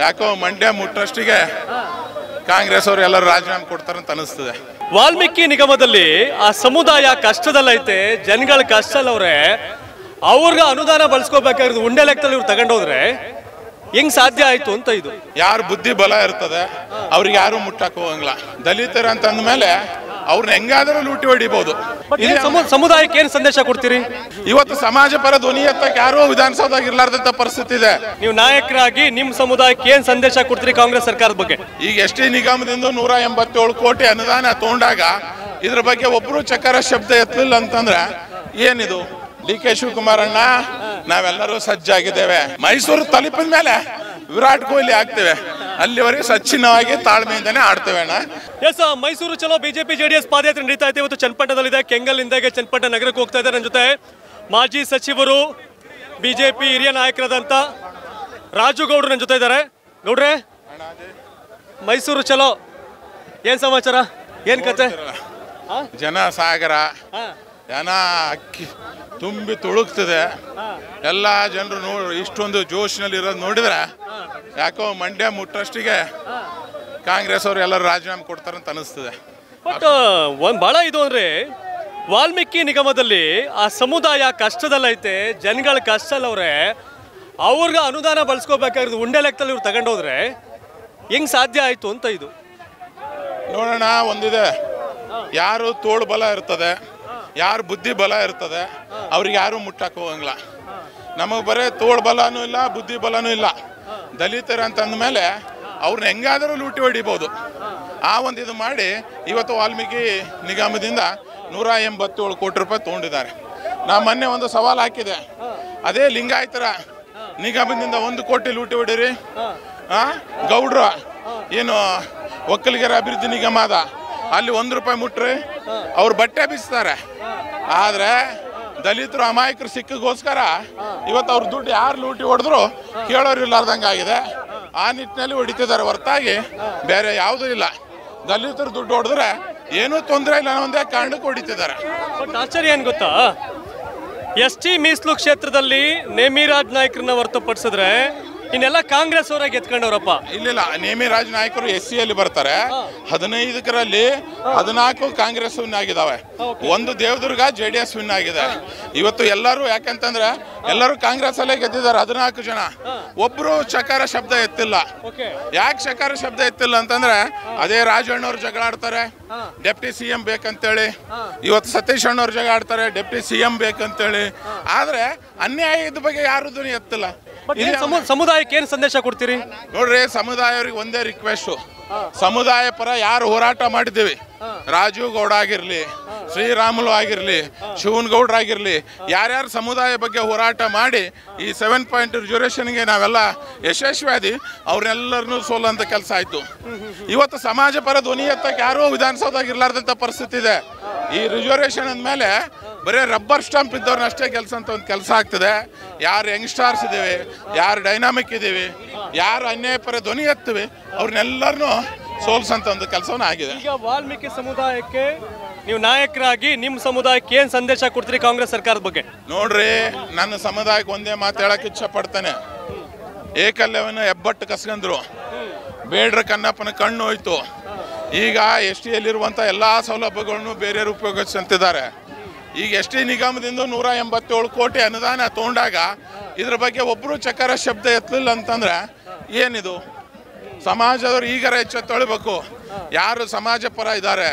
ಯಾಕೋ ಮಂಡ್ಯ ಮುಟ್ಟಷ್ಟಿಗೆ ಕಾಂಗ್ರೆಸ್ ಅವರು ಎಲ್ಲರೂ ರಾಜೀನಾಮೆ ಕೊಡ್ತಾರೆ ಅಂತ ಅನಿಸ್ತದೆ. ವಾಲ್ಮೀಕಿ ನಿಗಮದಲ್ಲಿ ಆ ಸಮುದಾಯ ಕಷ್ಟದಲ್ಲೈತೆ, ಜನಗಳ ಕಷ್ಟದಲ್ಲವ್ರೆ, ಅವ್ರಿಗೆ ಅನುದಾನ ಬಳಸ್ಕೋಬೇಕಾಗಿರೋದು ಉಂಡೆ ಲೆಕ್ಕದಲ್ಲಿ ಇವ್ರು ತಗೊಂಡೋದ್ರೆ ಹೆಂಗ್ ಸಾಧ್ಯ ಆಯ್ತು ಅಂತ. ಇದು ಯಾರು ಬುದ್ಧಿ ಬಲ ಇರ್ತದೆ ಅವ್ರಿಗೆ ಯಾರು ಮುಟ್ಟಕ್ ಹೋಗಂಗಿಲ್ಲ. ದಲಿತರ ಅಂತ ಅಂದ್ಮೇಲೆ ಅವ್ರನ್ನ ಹೆಂಗಾದ್ರೂ ಲೂಟಿ ಹೊಡಿಬಹುದು. ಸಮುದಾಯಕ್ಕೆ ಏನ್ ಸಂದೇಶ ಕೊಡ್ತೀರಿ? ಇವತ್ತು ಸಮಾಜ ಪರ ಧ್ವನಿ ಎತ್ತಕ್ಕೆ ಯಾರು ವಿಧಾನಸೌಧದಾಗ ಇರ್ಲಾರ್ದಂತ ಪರಿಸ್ಥಿತಿ ಇದೆ. ನೀವು ನಾಯಕರಾಗಿ ನಿಮ್ ಸಮುದಾಯಕ್ಕೆ ಏನ್ ಸಂದೇಶ ಕೊಡ್ತೀರಿ ಕಾಂಗ್ರೆಸ್ ಸರ್ಕಾರದ ಬಗ್ಗೆ? ಈಗ ಎಸ್ಟಿ ನಿಗಮದಿಂದ 187 ಕೋಟಿ ಅನುದಾನ ತಗೊಂಡಾಗ ಇದ್ರ ಬಗ್ಗೆ ಒಬ್ರು ಚಕಾರ ಶಬ್ದ ಎತ್ತಲಿಲ್ಲ ಅಂತಂದ್ರೆ ಏನಿದು? ಡಿ.ಕೆ. ಶಿವಕುಮಾರ್ ಅಣ್ಣ, ನಾವೆಲ್ಲರೂ ಸಜ್ಜಾಗಿದ್ದೇವೆ. ಮೈಸೂರು ತಲುಪಿದ ಮೇಲೆ ವಿರಾಟ್ ಕೊಹ್ಲಿ ಆಗ್ತೇವೆ, ಅಲ್ಲಿವರೆಗೆ ಸಚ್ಚಿನ್ನವಾಗಿ ತಾಳ್ಮೆಯಿಂದಾನೆ ಆಡ್ತೇವೆ ಅಣ್ಣ. ಎಸ್, ಮೈಸೂರು ಚಲೋ ಬಿಜೆಪಿ ಜೆಡಿಎಸ್ ಪಾದಯಾತ್ರೆ ನಡೀತಾ ಇದೆ. ಇವತ್ತು ಚನ್ನಪಟ್ಟಣದಲ್ಲಿದೆ, ಕೆಂಗಲ್ನಿಂದ ಚನ್ನಪಟ್ಟಣ ನಗರಕ್ಕೆ ಹೋಗ್ತಾ ಇದ್ದಾರೆ. ನನ್ನ ಜೊತೆ ಮಾಜಿ ಸಚಿವರು ಬಿಜೆಪಿ ಹಿರಿಯ ನಾಯಕರಾದಂತ ರಾಜು ಗೌಡ್ರು ನನ್ನ ಜೊತೆ ಇದ್ದಾರೆ. ಗೌಡ್ರೆ, ಮೈಸೂರು ಚಲೋ ಏನ್ ಸಮಾಚಾರ, ಏನ್ ಕತೆ? ಜನ ಸಾಗರ, ಜನ ಅಕ್ಕಿ ತುಂಬಿ ತುಳುಕ್ತದೆ. ಎಲ್ಲ ಜನರು ಇಷ್ಟೊಂದು ಜೋಶ್ನಲ್ಲಿ ಇರೋದು ನೋಡಿದ್ರೆ ಯಾಕೋ ಮಂಡ್ಯ ಮುಟ್ಟಷ್ಟಿಗೆ ಕಾಂಗ್ರೆಸ್ ಅವರು ಎಲ್ಲರೂ ರಾಜೀನಾಮೆ ಕೊಡ್ತಾರೆ ಅಂತ ಅನಿಸ್ತದೆ. ಬಟ್ ಒಂದ್ ಬಹಳ ಇದು ಅಂದ್ರೆ ವಾಲ್ಮೀಕಿ ನಿಗಮದಲ್ಲಿ ಆ ಸಮುದಾಯ ಕಷ್ಟದಲ್ಲೈತೆ, ಜನಗಳ ಕಷ್ಟದಲ್ಲವ್ರೆ, ಅವ್ರಿಗೆ ಅನುದಾನ ಬಳಸ್ಕೋಬೇಕಾಗಿರೋದು ಉಂಡೆ ಲೆಕ್ಕದಲ್ಲಿ ಇವ್ರು ತಗೊಂಡೋದ್ರೆ ಹೆಂಗ್ ಸಾಧ್ಯ ಆಯ್ತು ಅಂತ. ಇದು ನೋಡೋಣ, ಒಂದಿದೆ, ಯಾರು ತೋಳು ಬಲ ಇರ್ತದೆ, ಯಾರು ಬುದ್ಧಿ ಬಲ ಇರ್ತದೆ ಅವ್ರಿಗೆ ಯಾರು ಮುಟ್ಟಕ್ಕೆ ಹೋಗಂಗಿಲ್ಲ. ನಮಗೆ ಬರೀ ತೋಳು ಬಲನೂ ಇಲ್ಲ, ಬುದ್ಧಿ ಬಲನೂ ಇಲ್ಲ. ದಲಿತರ ಅಂತ ಅಂದಮೇಲೆ ಅವ್ರನ್ನ ಹೆಂಗಾದರೂ ಲೂಟಿ ಹೊಡಿಬೋದು. ಆ ಒಂದು ಇದು ಮಾಡಿ ಇವತ್ತು ವಾಲ್ಮೀಕಿ ನಿಗಮದಿಂದ 187 ಕೋಟಿ ರೂಪಾಯಿ ತೊಗೊಂಡಿದ್ದಾರೆ. ನಾ ಮೊನ್ನೆ ಒಂದು ಸವಾಲು ಹಾಕಿದೆ, ಅದೇ ಲಿಂಗಾಯತರ ನಿಗಮದಿಂದ 1 ಕೋಟಿ ಲೂಟಿ ಹೊಡೀರಿ, ಗೌಡ್ರ ಏನು ಒಕ್ಕಲಿಗರ ಅಭಿವೃದ್ಧಿ ನಿಗಮ ಅದ, ಅಲ್ಲಿ 1 ರೂಪಾಯಿ ಮುಟ್ರಿ ಅವ್ರು ಬಟ್ಟೆ ಬಿಸ್ತಾರೆ. ಆದ್ರೆ ದಲಿತರು ಅಮಾಯಕರು ಸಿಕ್ಕಿಗೋಸ್ಕರ ಇವತ್ತು ಅವ್ರ ದುಡ್ಡು ಯಾರು ಲೂಟಿ ಹೊಡೆದ್ರು ಕೇಳೋರು ಇರ್ಲಾರ್ದಂಗೆ ಆಗಿದೆ. ಆ ನಿಟ್ಟಿನಲ್ಲಿ ಹೊಡಿತಿದ್ದಾರೆ ಹೊರತಾಗಿ ಬೇರೆ ಯಾವುದೂ ಇಲ್ಲ. ದಲಿತರು ದುಡ್ಡು ಹೊಡೆದ್ರೆ ಏನೂ ತೊಂದರೆ ಇಲ್ಲ ಅನ್ನೋ ಒಂದೇ ಕಾರಣಕ್ಕೆ ಹೊಡಿತಿದ್ದಾರೆ. ಬಟ್ ಆಶ್ಚರ್ಯ ಏನ್ ಗೊತ್ತಾ, ST ಮೀಸಲು ಕ್ಷೇತ್ರದಲ್ಲಿ ನೇಮಿರಾಜ್ ನಾಯ್ಕರನ್ನ ಹೊರತುಪಡಿಸಿದ್ರೆ ಇನ್ನೆಲ್ಲ ಕಾಂಗ್ರೆಸ್ ಅವರಾಗಿ ಎತ್ಕೊಂಡವ್ರಪ್ಪ. ಇಲ್ಲ, ನೇಮಿರಾಜ್ ನಾಯ್ಕರು SC ಅಲ್ಲಿ ಬರ್ತಾರೆ. 15ರಲ್ಲಿ 14 ಕಾಂಗ್ರೆಸ್ ವಿನ್ ಆಗಿದಾವೆ, 1 ದೇವದುರ್ಗ JDS ವಿನ್ ಆಗಿದೆ. ಇವತ್ತು ಎಲ್ಲರೂ ಯಾಕಂತಂದ್ರೆ ಎಲ್ಲರೂ ಕಾಂಗ್ರೆಸ್ ಅಲ್ಲೇ ಗೆದ್ದಿದ್ದಾರೆ. 14 ಜನ, ಒಬ್ರು ಚಕಾರ ಶಬ್ದ ಎತ್ತಿಲ್ಲ. ಯಾಕೆ ಚಕಾರ ಶಬ್ದ ಎತ್ತಿಲ್ಲ ಅಂತಂದ್ರೆ ಅದೇ ರಾಜಣ್ಣವ್ರು ಜಗಳ ಆಡ್ತಾರೆ, ಡೆಪ್ಟಿ CM ಬೇಕಂತೇಳಿ. ಇವತ್ತು ಸತೀಶ್ ಅಣ್ಣವ್ರು ಜಗಳ ಆಡ್ತಾರೆ, ಡೆಪ್ಟಿ CM ಬೇಕಂತೇಳಿ. ಆದ್ರೆ ಅನ್ಯಾಯದ ಬಗ್ಗೆ ಯಾರು ಧ್ವನಿ ಎತ್ತಿಲ್ಲ. ಸಮುದಾಯಕ್ಕೆ ಏನ್ ಸಂದೇಶ ಕೊಡ್ತೀರಿ? ನೋಡ್ರಿ, ಸಮುದಾಯವ್ರಿಗೆ ಒಂದೇ ರಿಕ್ವೆಸ್ಟ್, ಸಮುದಾಯ ಪರ ಯಾರು ಹೋರಾಟ ಮಾಡಿದ್ದೀವಿ, ರಾಜು ಗೌಡ ಆಗಿರ್ಲಿ, ಶ್ರೀರಾಮುಲು ಆಗಿರ್ಲಿ, ಶಿವನಗೌಡ್ರ ಆಗಿರ್ಲಿ, ಯಾರ್ಯಾರು ಸಮುದಾಯ ಬಗ್ಗೆ ಹೋರಾಟ ಮಾಡಿ ಈ 7 ಪಾಯಿಂಟ್ ರಿಸರ್ವೇಷನ್ಗೆ ನಾವೆಲ್ಲ ಯಶಸ್ವಿಯಾದಿ ಅವ್ರನ್ನೆಲ್ಲರನ್ನೂ ಸೋಲಂತ ಕೆಲಸ ಆಯ್ತು. ಇವತ್ತು ಸಮಾಜ ಪರ ಧ್ವನಿ ಎತ್ತಕ್ಕೆ ಯಾರೂ ವಿಧಾನಸೌಧದಾಗ ಇರ್ಲಾರ್ದಂಥ ಪರಿಸ್ಥಿತಿ ಇದೆ. ಈ ರಿಸರ್ವೇಷನ್ ಅಂದಮೇಲೆ ಬರೀ ರಬ್ಬರ್ ಸ್ಟಾಂಪ್ ಇದ್ದವ್ರನ್ನ ಅಷ್ಟೇ ಕೆಲಸ ಅಂತ ಒಂದು ಕೆಲಸ ಆಗ್ತದೆ. ಯಾರು ಯಂಗ್ಸ್ಟಾರ್ಸ್ ಇದ್ದೀವಿ, ಯಾರು ಡೈನಾಮಿಕ್ ಇದ್ದೀವಿ, ಯಾರು ಅನ್ಯಾಯ ಪರ ಧ್ವನಿ ಎತ್ತೀವಿ ಅವ್ರನ್ನೆಲ್ಲರನ್ನೂ ಸೋಲ್ಸಂತ ಒಂದು ಕೆಲಸವನ್ನ ಆಗಿದೆ. ಈಗ ವಾಲ್ಮೀಕಿ ಸಮುದಾಯಕ್ಕೆ ನೀವು ನಾಯಕರಾಗಿ ನಿಮ್ಮ ಸಮುದಾಯಕ್ಕೆ ಏನ್ ಸಂದೇಶ ಕೊಡ್ತೀರಿ ಕಾಂಗ್ರೆಸ್ ಸರ್ಕಾರದ ಬಗ್ಗೆ? ನೋಡ್ರಿ, ನನ್ನ ಸಮುದಾಯಕ್ಕೆ ಒಂದೇ ಮಾತು ಹೇಳಕ್ ಇಚ್ಛೆ ಪಡ್ತೇನೆ. ಏಕಲ್ಯವನ್ನ ಹೆಬ್ಬಟ್ಟು ಕಸ್ಕೊಂಡ್ರು, ಬೇಡ್ರ ಕನ್ನಪ್ಪನ ಕಣ್ಣು ಹೋಯ್ತು. ಈಗ ST ಯಲ್ಲಿರುವಂಥ ಎಲ್ಲ ಸೌಲಭ್ಯಗಳನ್ನು ಬೇರೆಯವರು ಉಪಯೋಗಿಸಂತಿದ್ದಾರೆ. ಈಗ ST ನಿಗಮದಿಂದ 187 ಕೋಟಿ ಅನುದಾನ ತಗೊಂಡಾಗ ಇದ್ರ ಬಗ್ಗೆ ಒಬ್ರು ಚಕಾರ ಶಬ್ದ ಎತ್ತಲಿಲ್ಲ ಅಂತಂದ್ರೆ ಏನಿದು? ಸಮಾಜದವ್ರು ಈಗಾರ ಎಚ್ಚೆತ್ತೊಳ್ಬೇಕು. ಯಾರು ಸಮಾಜ ಪರ ಇದ್ದಾರೆ,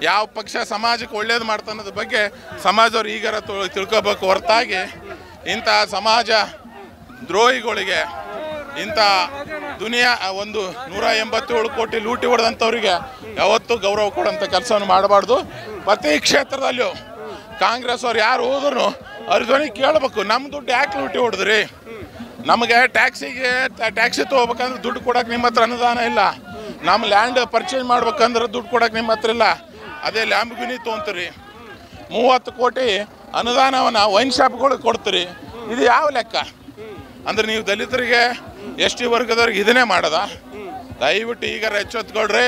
ಯಾವ ಪಕ್ಷ ಸಮಾಜಕ್ಕೆ ಒಳ್ಳೇದು ಮಾಡ್ತಾ ಅನ್ನೋದ್ರ ಬಗ್ಗೆ ಸಮಾಜದವ್ರು ಈಗಾರ ತಿಳ್ಕೊಬೇಕು. ಹೊರತಾಗಿ ಇಂಥ ಸಮಾಜ ದ್ರೋಹಿಗಳಿಗೆ, ಇಂಥ ದುನಿಯಾ ಒಂದು 187 ಕೋಟಿ ಲೂಟಿ ಹೊಡೆದಂಥವ್ರಿಗೆ ಯಾವತ್ತೂ ಗೌರವ ಕೊಡೋಂಥ ಕೆಲಸವನ್ನು ಮಾಡಬಾರ್ದು. ಪ್ರತಿ ಕ್ಷೇತ್ರದಲ್ಲೂ ಕಾಂಗ್ರೆಸ್ ಅವ್ರು ಯಾರು ಹೋದ್ರು ಅವ್ರ ಧ್ವನಿ ಕೇಳಬೇಕು. ನಮ್ಮ ದುಡ್ಡು ಯಾಕೆ ಲೂಟಿ ಹೊಡೆದ್ರಿ? ನಮಗೆ ಟ್ಯಾಕ್ಸಿ ತೊಗೋಬೇಕಂದ್ರೆ ದುಡ್ಡು ಕೊಡೋಕೆ ನಿಮ್ಮ ಹತ್ರ ಅನುದಾನ ಇಲ್ಲ. ನಮ್ಮ ಲ್ಯಾಂಡ್ ಪರ್ಚೇಸ್ ಮಾಡ್ಬೇಕಂದ್ರೆ ದುಡ್ಡು ಕೊಡೋಕೆ ನಿಮ್ಮ ಹತ್ರ ಇಲ್ಲ. ಅದೇ ಲ್ಯಾಂಬ್ಗಿನಿ ತೊಗೊಂತೀರಿ. 30 ಕೋಟಿ ಅನುದಾನವನ್ನು ವೈನ್ ಶಾಪ್ಗಳಿಗೆ ಕೊಡ್ತೀರಿ. ಇದು ಯಾವ ಲೆಕ್ಕ? ಅಂದ್ರೆ ನೀವು ದಲಿತರಿಗೆ ST ವರ್ಗದವ್ರಿಗೆ ಇದನ್ನೇ ಮಾಡೋದ? ದಯವಿಟ್ಟು ಈಗ ಎಚ್ಚೆತ್ಕೊಳ್ರಿ.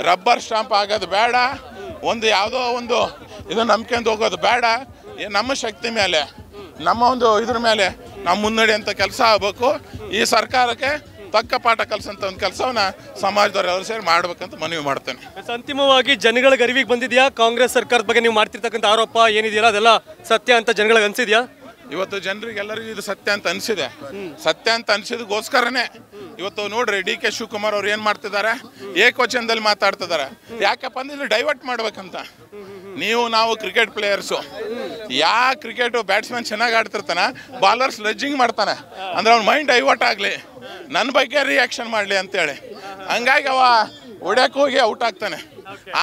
ರಬ್ಬರ್ ಸ್ಟಾಂಪ್ ಆಗೋದು ಬೇಡ, ಒಂದು ಯಾವುದೋ ಒಂದು ಇದು ನಂಬ್ಕೊಂಡು ಹೋಗೋದು ಬೇಡ. ನಮ್ಮ ಶಕ್ತಿ ಮೇಲೆ, ನಮ್ಮ ಒಂದು ಇದ್ರ ಮೇಲೆ ನಾವು ಮುನ್ನಡೆ ಅಂತ ಕೆಲಸ ಆಗಬೇಕು. ಈ ಸರ್ಕಾರಕ್ಕೆ ತಕ್ಕ ಪಾಠ ಕಲಿಸಂತ ಒಂದು ಕೆಲಸವನ್ನ ಸಮಾಜದವ್ರು ಎಲ್ಲರೂ ಸೇರಿ ಮಾಡ್ಬೇಕಂತ ಮನವಿ ಮಾಡ್ತೇನೆ. ಅಂತಿಮವಾಗಿ ಜನಗಳಿಗೆ ಅರಿವಿಗೆ ಬಂದಿದೆಯಾ ಕಾಂಗ್ರೆಸ್ ಸರ್ಕಾರದ ಬಗ್ಗೆ ನೀವು ಮಾಡ್ತಿರ್ತಕ್ಕಂಥ ಆರೋಪ ಏನಿದೆಯಲ್ಲ ಅದೆಲ್ಲ ಸತ್ಯ ಅಂತ ಜನಗಳಿಗೆ ಅನ್ಸಿದ್ಯಾ? ಇವತ್ತು ಜನರಿಗೆಲ್ಲರಿಗೂ ಇದು ಸತ್ಯ ಅಂತ ಅನಿಸಿದೆ. ಸತ್ಯ ಅಂತ ಅನಿಸಿದಕ್ಕೋಸ್ಕರನೇ ಇವತ್ತು ನೋಡ್ರಿ DK ಶಿವಕುಮಾರ್ ಅವ್ರು ಏನು ಮಾಡ್ತಿದ್ದಾರೆ, ಏಕವಚನದಲ್ಲಿ ಮಾತಾಡ್ತಿದ್ದಾರೆ. ಯಾಕಪ್ಪ ಅಂದ್ರೆ ಇಲ್ಲಿ ಡೈವರ್ಟ್ ಮಾಡ್ಬೇಕಂತ. ನಾವು ಕ್ರಿಕೆಟ್ ಪ್ಲೇಯರ್ಸು, ಕ್ರಿಕೆಟು ಬ್ಯಾಟ್ಸ್ಮನ್ ಚೆನ್ನಾಗಿ ಆಡ್ತಿರ್ತಾನ, ಬಾಲರ್ ಸ್ಲೆಡ್ಜಿಂಗ್ ಮಾಡ್ತಾನೆ ಅಂದ್ರೆ ಅವ್ನ ಮೈಂಡ್ ಡೈವರ್ಟ್ ಆಗಲಿ, ನನ್ನ ಬಗ್ಗೆ ರಿಯಾಕ್ಷನ್ ಮಾಡಲಿ ಅಂತೇಳಿ ಹಂಗಾಗಿ ಅವ ಹೊಡ್ಯಕ್ಕೆ ಹೋಗಿ ಔಟ್ ಆಗ್ತಾನೆ.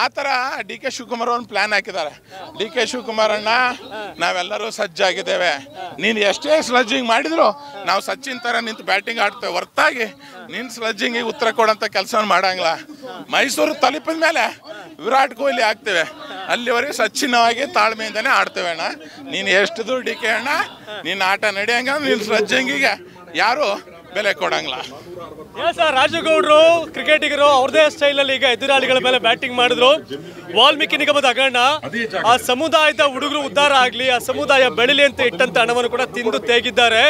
ಆ ಥರ DK ಶಿವಕುಮಾರ್ ಒಂದು ಪ್ಲ್ಯಾನ್ ಹಾಕಿದ್ದಾರೆ. DK ಶಿವಕುಮಾರ್ ಅಣ್ಣ, ನಾವೆಲ್ಲರೂ ಸಜ್ಜಾಗಿದ್ದೇವೆ, ನೀನು ಎಷ್ಟೇ ಸ್ಲಡ್ಜಿಂಗ್ ಮಾಡಿದ್ರು ನಾವು ಸಚಿನ್ ಥರ ನಿಂತು ಬ್ಯಾಟಿಂಗ್ ಆಡ್ತೇವೆ ಹೊರತಾಗಿ ನಿನ್ನ ಸ್ಲಡ್ಜಿಂಗಿಗೆ ಉತ್ತರ ಕೊಡೋಂಥ ಕೆಲಸವನ್ನು ಮಾಡಂಗಿಲ್ಲ. ಮೈಸೂರು ತಲುಪಿದ ಮೇಲೆ ವಿರಾಟ್ ಕೊಹ್ಲಿ ಆಗ್ತೇವೆ, ಅಲ್ಲಿವರೆಗೆ ಸಚಿನವಾಗಿ ತಾಳ್ಮೆಯಿಂದನೇ ಆಡ್ತೇವೆ ಅಣ್ಣ. ನೀನು ಎಷ್ಟು ದೂರ DK ಅಣ್ಣ, ನಿನ್ನ ಆಟ ನಡೆಯಂಗ, ನಿನ್ನ ಸ್ಲಡ್ಜಿಂಗಿಗೆ ಯಾರು ಬೆಲೆ ಕೊಡಂಗಿಲ್ಲ. ರಾಜುಗೌಡರು ಕ್ರಿಕೆಟಿಗರು ಅವ್ರದೇ ಸ್ಟೈಲಲ್ಲಿ ಈಗ ಎದುರಾಳಿಗಳ ಮೇಲೆ ಬ್ಯಾಟಿಂಗ್ ಮಾಡಿದ್ರು. ವಾಲ್ಮೀಕಿ ನಿಗಮದ ಹಗರಣ, ಆ ಸಮುದಾಯದ ಹುಡುಗರು ಉದ್ಧಾರ ಆಗಲಿ, ಆ ಸಮುದಾಯ ಬೆಳಿಲಿ ಅಂತ ಇಟ್ಟಂತ ಹಣವನ್ನು ಕೂಡ ತಿಂದು ತೇಗಿದ್ದಾರೆ.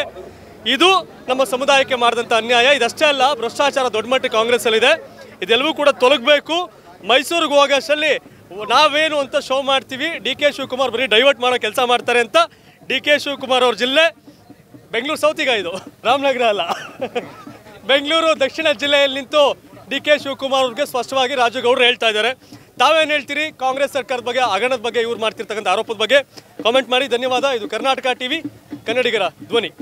ಇದು ನಮ್ಮ ಸಮುದಾಯಕ್ಕೆ ಮಾಡಿದಂಥ ಅನ್ಯಾಯ. ಇದಷ್ಟೇ ಅಲ್ಲ, ಭ್ರಷ್ಟಾಚಾರ ದೊಡ್ಡ ಮಟ್ಟಕ್ಕೆ ಕಾಂಗ್ರೆಸ್ ಅಲ್ಲಿದೆ. ಇದೆಲ್ಲವೂ ಕೂಡ ತೊಲಗಬೇಕು. ಮೈಸೂರಿಗೆ ಹೋಗೋಷ್ಟಲ್ಲಿ ನಾವೇನು ಅಂತ ಶೋ ಮಾಡ್ತೀವಿ, DK ಶಿವಕುಮಾರ್ ಬರೀ ಡೈವರ್ಟ್ ಮಾಡೋ ಕೆಲಸ ಮಾಡ್ತಾರೆ ಅಂತ. DK ಶಿವಕುಮಾರ್ ಅವ್ರ ಜಿಲ್ಲೆ ಬೆಂಗಳೂರು ಸೌತ್, ಈಗ ಇದು ರಾಮನಗರ ಅಲ್ಲ, ಬೆಂಗಳೂರು ದಕ್ಷಿಣ ಜಿಲ್ಲೆಯಲ್ಲಿ ನಿಂತು DK ಶಿವಕುಮಾರ್ ಅವ್ರಿಗೆ ಸ್ಪಷ್ಟವಾಗಿ ರಾಜುಗೌಡರು ಹೇಳ್ತಾ ಇದ್ದಾರೆ. ತಾವೇನು ಹೇಳ್ತೀರಿ ಕಾಂಗ್ರೆಸ್ ಸರ್ಕಾರದ ಬಗ್ಗೆ, ಹಗರಣದ ಬಗ್ಗೆ, ಇವ್ರು ಮಾಡ್ತಿರ್ತಕ್ಕಂಥ ಆರೋಪದ ಬಗ್ಗೆ? ಕಾಮೆಂಟ್ ಮಾಡಿ. ಧನ್ಯವಾದ. ಇದು ಕರ್ನಾಟಕ ಟಿವಿ, ಕನ್ನಡಿಗರ ಧ್ವನಿ.